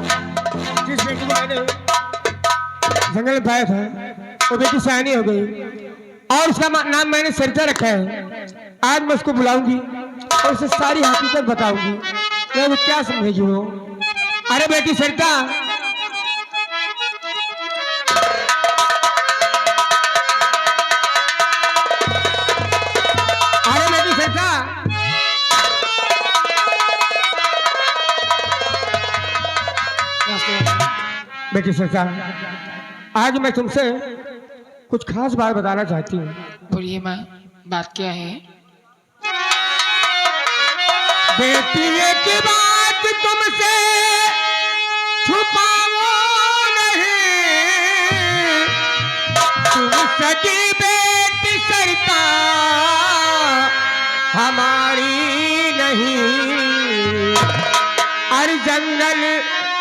जिस बेटी को मैंने जंगल में पाया था वो बेटी सयानी हो गई और उसका नाम मैंने सरिता रखा है। आज मैं उसको बुलाऊंगी और उसे सारी हकीकत बताऊंगी। वो क्या समझेगी वो। अरे बेटी सरिता, अरे बेटी सरिता, बेटी सरिता, आज मैं तुमसे कुछ खास बात बताना चाहती हूँ। बोलिए माँ, बात क्या है? बेटी एक बात तुमसे छुपाओ नहीं, तुम सगी बेटी सरिता हमारी नहीं। और जंगल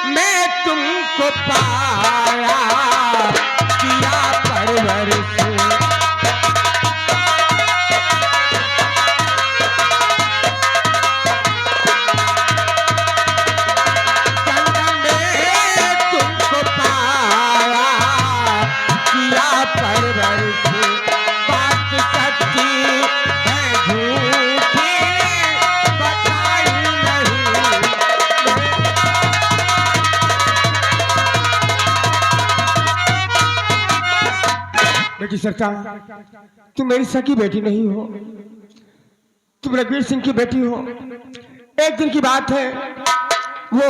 में तुमको पाया किया परवरिश, बेटी सरिता, तुम मेरी सकी बेटी नहीं हो, तुम रघुवीर सिंह की बेटी हो। एक दिन की बात है, वो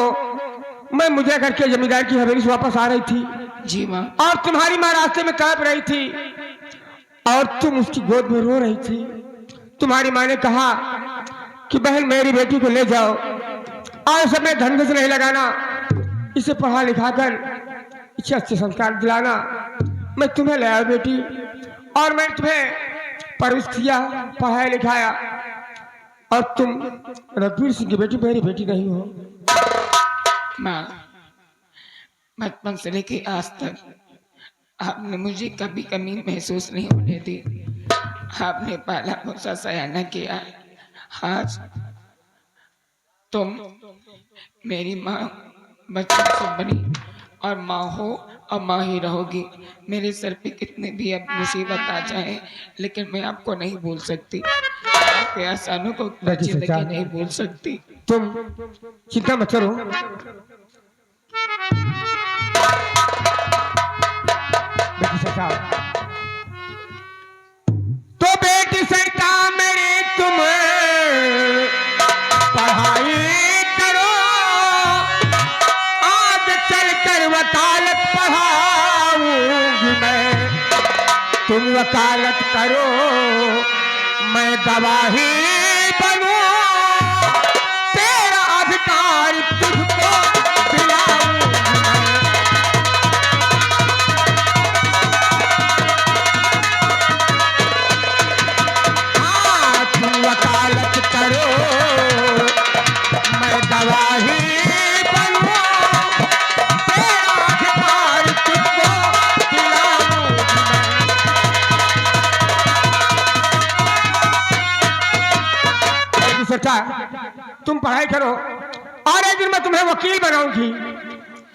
मैं मुद्रा करके जमींदार की हवेली से वापस आ रही थी। जी माँ। और तुम्हारी माँ रास्ते में कांप रही थी और तुम उसकी गोद में रो रही थी। तुम्हारी माँ ने कहा कि बहन मेरी बेटी को ले जाओ और इसे अपने धंधे से नहीं लगाना, इसे पढ़ा लिखा कर अच्छे अच्छे संस्कार दिलाना। मैं तुम्हें ले आया बेटी और मैं तुम्हें परवरिश किया, पढ़ाया लिखाया और तुम रघुवीर सिंह की बेटी मेरी बेटी नहीं हो। माँ, बचपन से लेके आज तक आपने मुझे कभी कमी महसूस नहीं होने दी। आपने पाला पोसा सयाना किया। आज तुम मेरी माँ बचपन से बनी और माँ हो और माँ ही रहोगी। मेरे सर पे कितने भी अब मुसीबत आ जाए लेकिन मैं आपको नहीं भूल सकती, आपके एहसानों को जिंदगी नहीं भूल सकती। तुम चिंता मत करो। बेटी सरिता, तो बेटी सरिता मेरी तुम पढ़ाई करो, आगे चलकर वकालत पढ़ाऊंगी मैं। तुम वकालत करो, मैं गवाही बनूं, तेरा अधिकार तुझको दिलाऊंगी मैं। हाँ, तुम वकालत करो, मैं गवाही बनूं, तेरा अधिकार तुझको दिलाऊंगी मैं। सच्चा, तुम पढ़ाई करो और एक दिन मैं तुम्हें वकील बनाऊंगी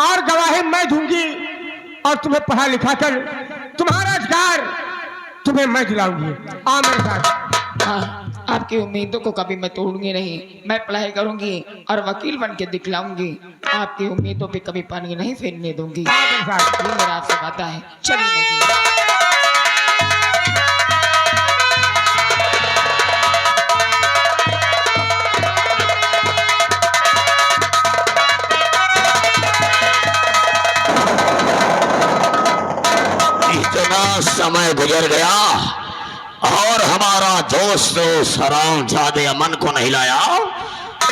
और गवाही मैं दूंगी और तुम्हें पढ़ा लिखा कर तुम्हारा अधिकार तुम्हें मैं दिलाऊंगी। आओ मेरे साथ। हाँ, आपकी उम्मीदों को कभी मैं तोड़ूंगी नहीं। मैं पढ़ाई करूंगी और वकील बन के दिखलाऊंगी। आपकी उम्मीदों पे कभी पानी नहीं फेरने दूंगी। आओ मेरे साथ। ये मेरा आपसे वादा है। चलिए समय गुजर गया और हमारा दोस्त हरामजादे अमन को नहीं लाया।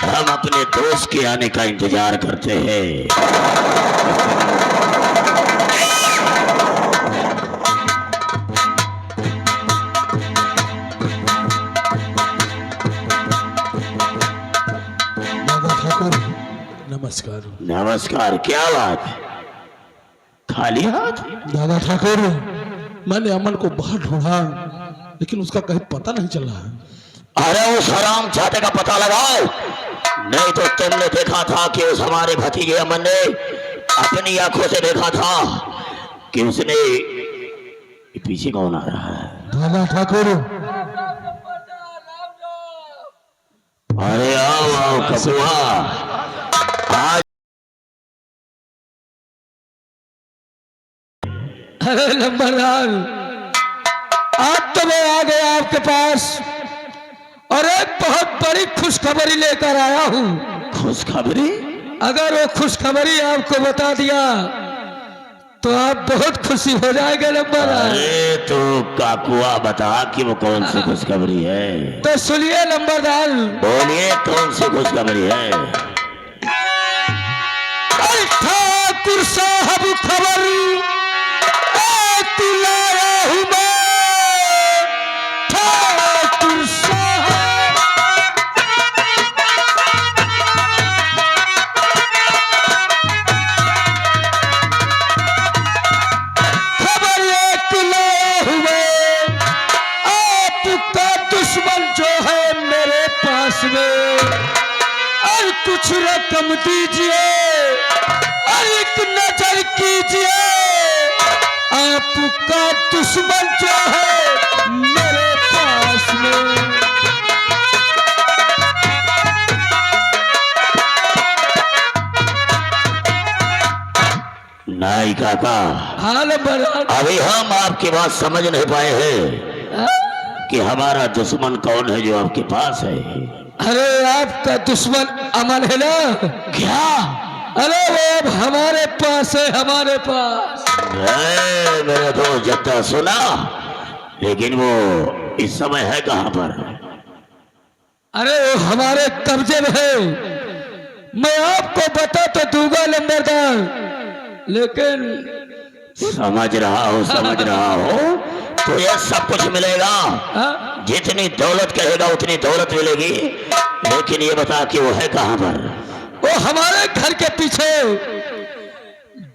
हम अपने दोस्त के आने का इंतजार करते हैं। दादा ठाकुर नमस्कार। नमस्कार। क्या बात है, खाली हाथ? दादा ठाकुर, मैंने अमन को बहुत ढूंढा लेकिन उसका कहीं पता नहीं चला। अरे उस हरामजादे का पता लगाओ, नहीं तो तुमने देखा था कि उस हमारे भतीजे अमन ने अपनी आंखों से देखा था कि उसने ये पीछे कौन आ रहा है? ढाला ठाकुर। अरे आओ आओ कपुआ, आज अरे नंबरदार, आज तो मैं आ गया आपके पास और एक बहुत बड़ी खुशखबरी लेकर आया हूँ। खुशखबरी? अगर वो खुशखबरी आपको बता दिया तो आप बहुत खुशी हो जाएंगे नंबरदार। अरे तो काकुआ बता कि वो कौन सी खुशखबरी है? तो सुनिए नंबरदार। बोलिए कौन सी खुशखबरी है? अरे ठाकुर साहब खबर लाया हूँ मैं, ठाकुर साहब। खबर एक लाया हूँ मैं, आपका दुश्मन जो है मेरे पास में, और कुछ रकम दीजिए और एक नजर कीजिए, आपका दुश्मन जो है मेरे पास में। नहीं काका, हाँ नंबरदार। अभी हम आपकी बात समझ नहीं पाए हैं कि हमारा दुश्मन कौन है जो आपके पास है। अरे आपका दुश्मन अमन है ना? क्या? अरे वो अब हमारे पास है, हमारे पास। मेरा दोस्त जत्ता सुना, लेकिन वो इस समय है कहाँ पर? अरे वो हमारे कब्जे में है। मैं आपको बता तो दूंगा नंबरदार, लेकिन समझ रहा हो तो ये सब कुछ मिलेगा। हाँ? जितनी दौलत कहेगा उतनी दौलत मिलेगी, लेकिन ये बता कि वो है कहाँ पर? वो हमारे घर के पीछे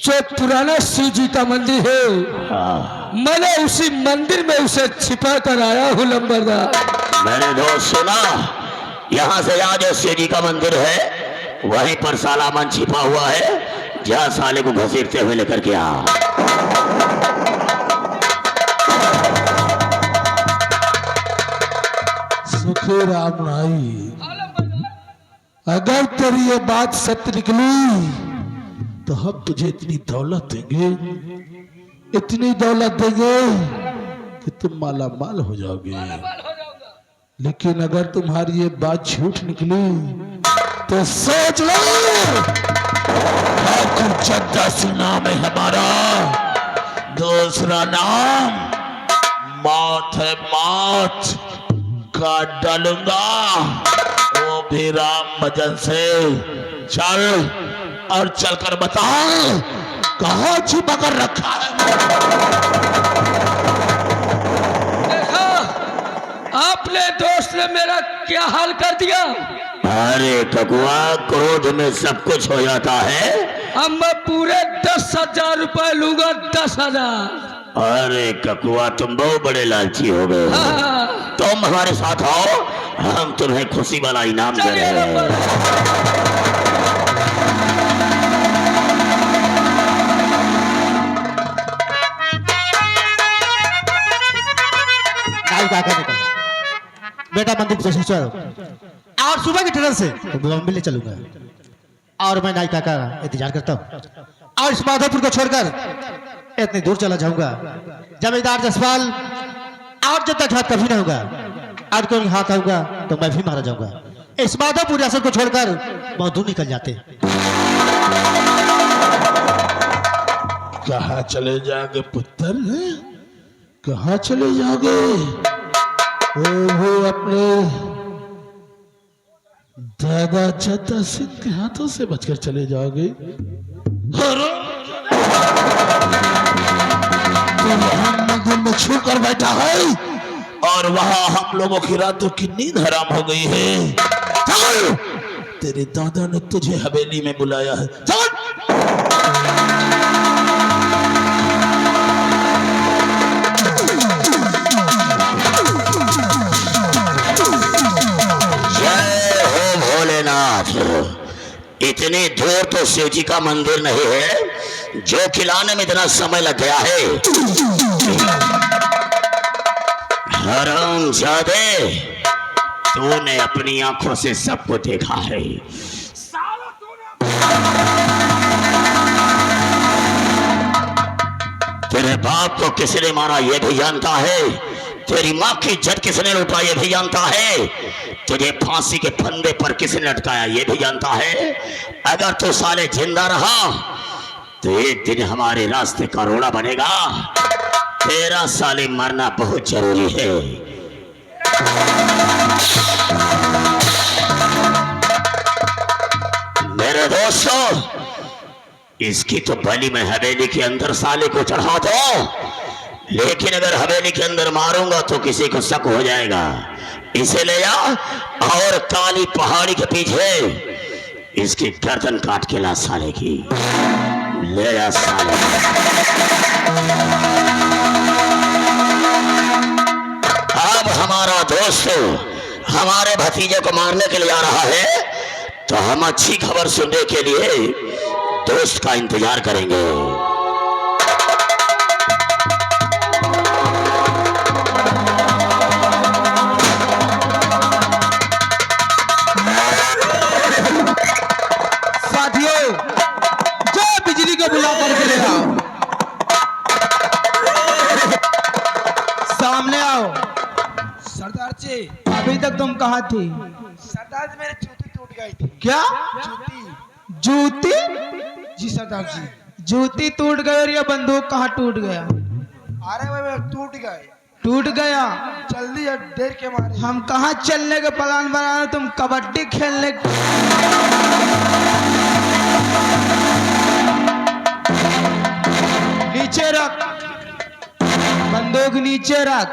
जो पुराना शिव जी का मंदिर है, हाँ। मैंने उसी मंदिर में उसे छिपा कर आया हूँ नंबरदार। मैंने दोस्त सुना, यहाँ से यहाँ जो शिव जी का मंदिर है वहीं पर साला मन छिपा हुआ है। जा साले को घसीटते हुए लेकर के आ। सुखी राम नाई, अगर तेरी ये बात सत्य निकली तो हम तुझे इतनी दौलत देंगे, इतनी दौलत देंगे कि तुम माला माल हो जाओगे। लेकिन अगर तुम्हारी ये बात झूठ निकली तो सोच लो, ठाकुर चंदा सिंह नाम है हमारा, दूसरा नाम मौत है, मौत काट डालूंगा, वो भी राम भजन से। चल और चलकर बता कहाँ छिपा कर रखा है। देखा आपने दोस्त ने मेरा क्या हाल कर दिया। अरे ककुआ, क्रोध में सब कुछ हो जाता है। अब मैं पूरे 10,000 रुपए लूंगा, 10,000। अरे ककुआ, तुम बहुत बड़े लालची हो गए हो। हाँ। तुम हमारे साथ आओ, हम तुम्हें खुशी वाला इनाम दे रहे हैं। काका ने कहा, बेटा मंदिर को चलो और सुबह की ट्रेन से बॉम्बे ले चलूंगा, और मैं नाई काका इंतजार करता हूँ। और इस माधोपुर को छोड़कर इतनी दूर चला जाऊंगा, जमींदार जसपाल और जब तक हाथ कभी ना होगा, और कोई हाथ आऊंगा तो मैं भी मारा जाऊंगा। इस माधोपुर रियासत को छोड़कर बहुत दूर निकल जाते। कहाँ चले जाओगे पुत्र, कहाँ चले जाओगे? वो अपने दादा चंदा सिंह के हाथों से बचकर चले जाओगे। तो वहां मंदिर में छू कर बैठा है और वहां हम लोगों की रातों की नींद हराम हो गई है। चल, तेरे दादा ने तुझे हवेली में बुलाया है, चल। इतनी दूर तो शिव जी का मंदिर नहीं है, जो खिलाने में इतना समय लग गया है। हरामजादे, तूने अपनी आंखों से सबको देखा है। तेरे बाप को किसने मारा ये भी जानता है, तेरी माँ की इज्जत किसने लुटा ये भी जानता है, तुझे फांसी के फंदे पर किसने लटकाया ये भी जानता है। अगर तू साले जिंदा रहा तो एक दिन हमारे रास्ते का रोड़ा बनेगा। तेरा साले मरना बहुत जरूरी है। मेरे दोस्तों, इसकी तो बलि में हवेली के अंदर साले को चढ़ा दो, लेकिन अगर हवेली के अंदर मारूंगा तो किसी को शक हो जाएगा। इसे ले जा और काली पहाड़ी के पीछे इसकी गर्दन काट के ला साले की। ले जा साले। अब हमारा दोस्त हमारे भतीजे को मारने के लिए आ रहा है, तो हम अच्छी खबर सुनने के लिए दोस्त का इंतजार करेंगे। साथियों, जो बिजली को बुला करके ले आओ, सामने आओ। सरदार जी, अभी तक तुम कहाँ थे? सरदार जी मेरी जूती टूट गई थी। क्या जूती? जूती? जी सरदार जी। जूती टूट गई और ये बंदूक कहाँ टूट गया? अरे भाई टूट गए। टूट गया? जल्दी देर के मारे। हम कहाँ चलने का प्लान बना रहे, तुम कबड्डी खेलने। नीचे रख बंदूक, नीचे रख।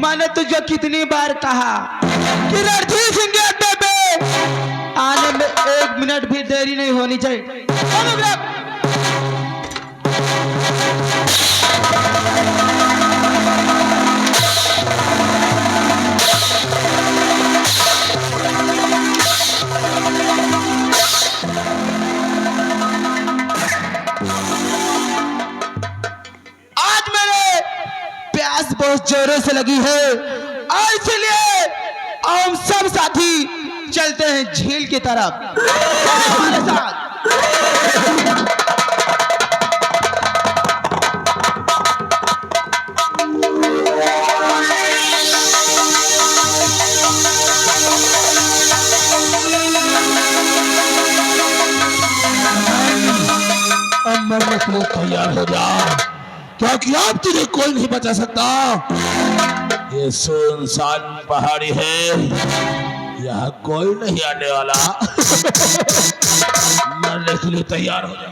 मैंने तुझे कितनी बार कहा कि रणधीर सिंह के अड्डे पे आने में 1 मिनट भी देरी नहीं होनी चाहिए। आज मेरे प्यास बहुत जोरों से लगी है और इसलिए हम सब साथी चलते हैं झील की तरफ। हमारे साथ अब मरने के लिए तैयार हो जा, क्योंकि अब तुझे कोई नहीं बचा सकता। ये सुनसान पहाड़ी है, यहाँ कोई नहीं आने वाला। मरने के लिए तैयार हो जा।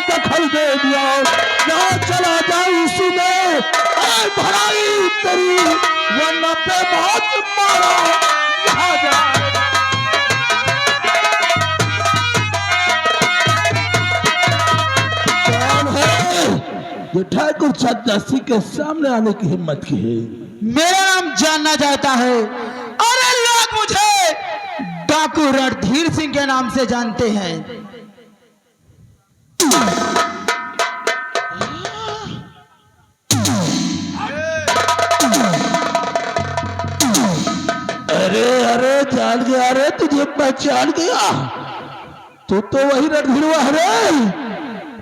दखल दे दिया, यहाँ चला जाए इसी में भराई तेरी, वरना पे बहुत मारा यहाँ जा। कौन है जो ठाकुर छत्तासी के सामने आने की हिम्मत की है? मेरा नाम जानना चाहता है। अरे लोग मुझे को रणधीर सिंह के नाम से जानते हैं। अरे अरे जान गया, अरे तुझे पहचान गया। तू तो वही रणधीर है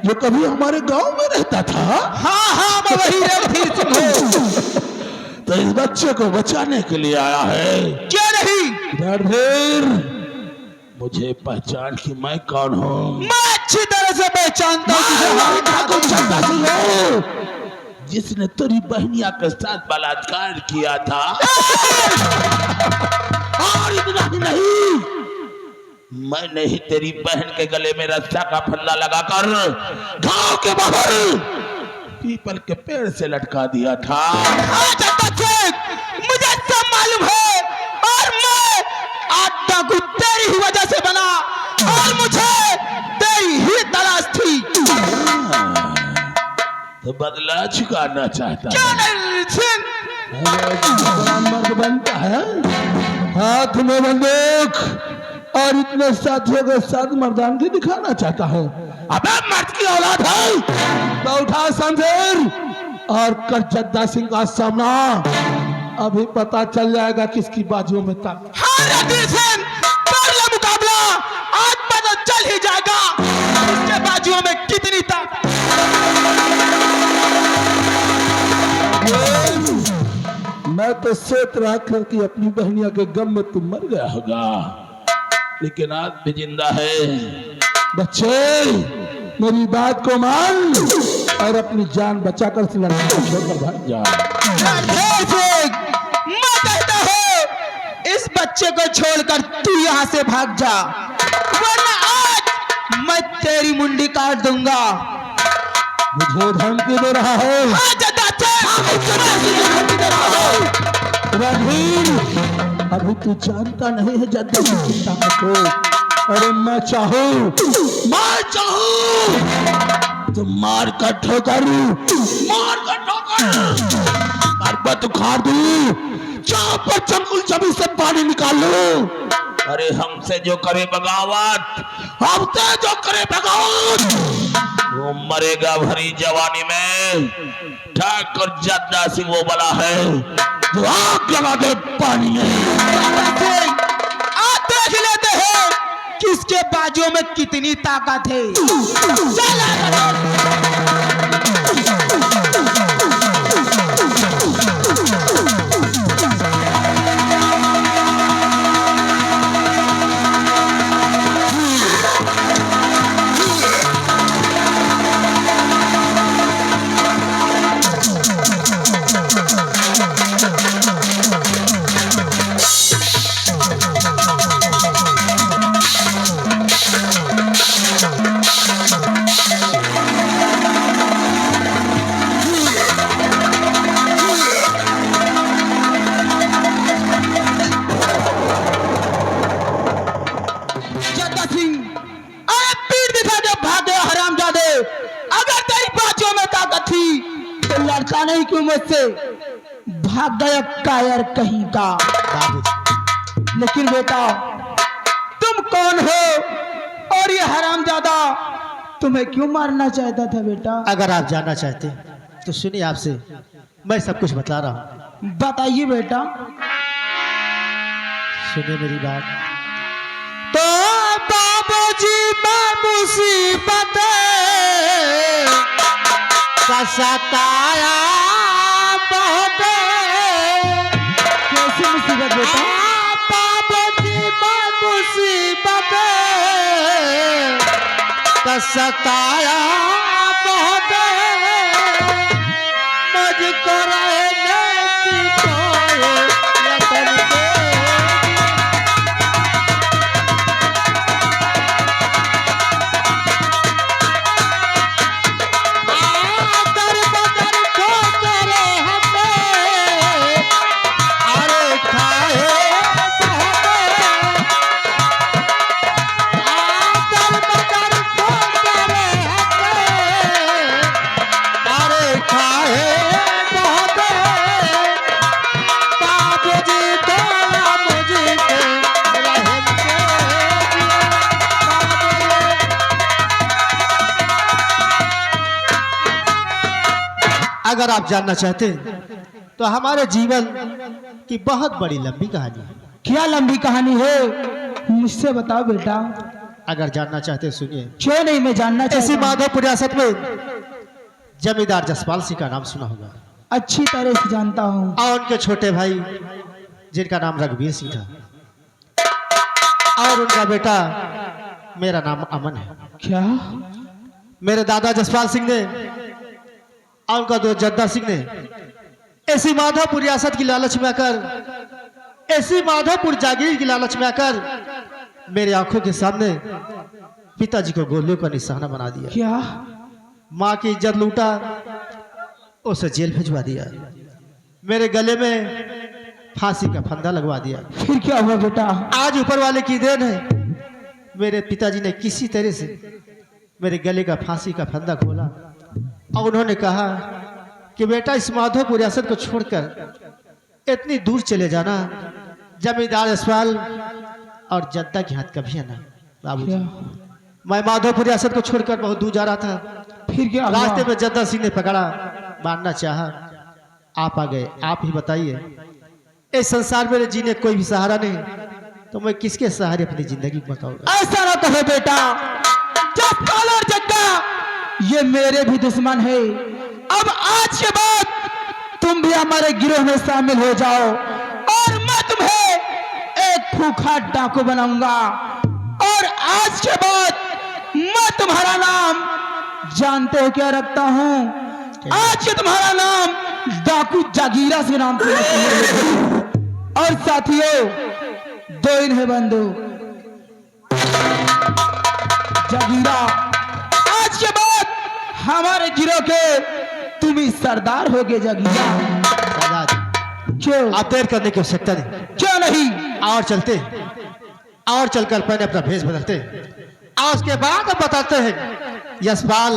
जो कभी हमारे गांव में रहता था। हाँ हाँ, मैं वही रणधीर सिंह हूँ। तो इस बच्चे को बचाने के लिए आया है। क्या नहीं? रणधीर, मुझे पहचान कि मैं कौन हूँ? मैं अच्छी तरह से पहचानता हूँ, जिसने तेरी बहनिया के साथ बलात्कार किया था। और इतना ही नहीं, मैंने ही तेरी बहन के गले में रस्सा का फंदा लगाकर गांव के बाहर पीपल के पेड़ से लटका दिया था। मुझे सब मालूम है, और मैं आज तक तेरी ही वजह से बना, और मुझे तेरी ही तलाश थी। तो बदला चुकाना चाहता क्या रणधीर सिंह? मर्द बनता है, हाथ में बंदूक और इतने साथियों के साथ मर्दानगी दिखाना चाहता है। अबे मर्द की औलाद है तो उठा शमशीर और कर जद्दा सिंह का सामना। अभी पता चल जाएगा किसकी बाजुओं में ताकत। हाँ रणधीर सिंह, कर ले मुकाबला, आज पता चल ही जाएगा इसके बाजुओं में कितनी ताकत। मैं तो सोच रहा था कि अपनी बहनिया के गम में तू मर गया होगा, लेकिन आज भी जिंदा है। बच्चे, मेरी बात को मान और अपनी जान बचाकर इस लड़की को छोड़कर भाग जा। रणधीर सिंह, मैं कहता हूँ इस बच्चे को छोड़कर तू यहाँ से भाग जा, वरना आज मैं तेरी मुंडी काट दूंगा। मुझे धमकी दे रहा है रणधीर? अभी तू जानता नहीं है जद्दा की ताकत को। अरे मैं चाहूं तो मार कर ठोकर पर्वत उखाड़ दूं, जहां पर चंगुल जमी से पानी निकाल लूं। अरे हमसे जो करे बगावत, वो मरेगा भरी जवानी में। ठाकुर जद्दा सिंह वो बला है जो आग लगा दे पानी में। आप देख लेते हैं किसके बाजुओं में कितनी ताकत है। लड़का नहीं क्यों मुझसे भाग गया कायर कहीं का। लेकिन बेटा, तुम कौन हो और ये हरामजादा तुम्हें क्यों मारना चाहता था बेटा? अगर आप जानना चाहते तो सुनिए, आपसे मैं सब कुछ बता रहा हूँ। बताइए बेटा। सुनिए मेरी बात। तो बाबूजी मैं मुसीबत का सताया बहुत। कैसी मुसीबत बेटा? बाबूजी मैं मुसीबत का सताया बहुत, मुझको रहने की कोई यतन के। अगर आप जानना चाहते हैं तो हमारे जीवन की बहुत बड़ी लंबी कहानी है। क्या लंबी कहानी है, मुझसे बताओ बेटा। अगर जानना चाहते हैं सुनिए। क्यों नहीं, मैं जानना इसी चाहता हूं। माधोपुर रियासत में जमींदार जसपाल सिंह का नाम सुना होगा, अच्छी तरह से जानता हूँ। और उनके छोटे भाई जिनका नाम रघुवीर सिंह था, और उनका बेटा मेरा नाम अमन है। क्या? मेरे दादा जसपाल सिंह ने और उनका दो जद्दा सिंह ने ऐसी माधोपुर रियासत की लालच में आकर, ऐसी माधोपुर जागीर की लालच में आकर मेरे आंखों के सामने पिताजी को गोलियों का निशाना बना दिया। क्या? माँ की इज्जत लूटा, उसे जेल भिजवा दिया, मेरे गले में फांसी का फंदा लगवा दिया। फिर क्या हुआ बेटा? आज ऊपर वाले की देन है, मेरे पिताजी ने किसी तरह से मेरे गले का फांसी का फंदा खोला और उन्होंने कहा कि बेटा इस माधोपुर रियासत को छोड़कर इतनी दूर चले जाना, जमींदार जसपाल और जद्दा के हाथ कभी आना। बाबूजी, मैं माधोपुर रियासत को छोड़कर बहुत दूर जा रहा था। फिर क्या हुआ? रास्ते में जद्दा सिंह ने पकड़ा, मारना चाहा, आप आ गए। आप ही बताइए, इस संसार में जीने कोई भी सहारा नहीं, तो मैं किसके सहारे अपनी जिंदगी बताऊंगा? ऐसा ना कहो बेटा, जसपाल और जग्गा ये मेरे भी दुश्मन है। अब आज के बाद तुम भी हमारे गिरोह में शामिल हो जाओ और मैं तुम्हें एक भूखा डाकू बनाऊंगा। और आज के बाद मैं तुम्हारा नाम जानते हो क्या रखता हूं? आज से तुम्हारा नाम डाकू जागीरा से नाम से रखूंगा। और साथियों, दो इन है बंधु जागीरा, आज के बाद हमारे गिरोह के तुम ही सरदार होगे जागीरा। क्यों? आप देर करने की आवश्यकता नहीं। क्यों नहीं? और चलते, और चलकर पहले अपना भेष बदलते, और उसके बाद अब बताते हैं यशपाल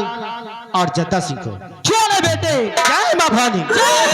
और जद्दा सिंह को। क्यों नहीं बेटे? जय मां भवानी। जय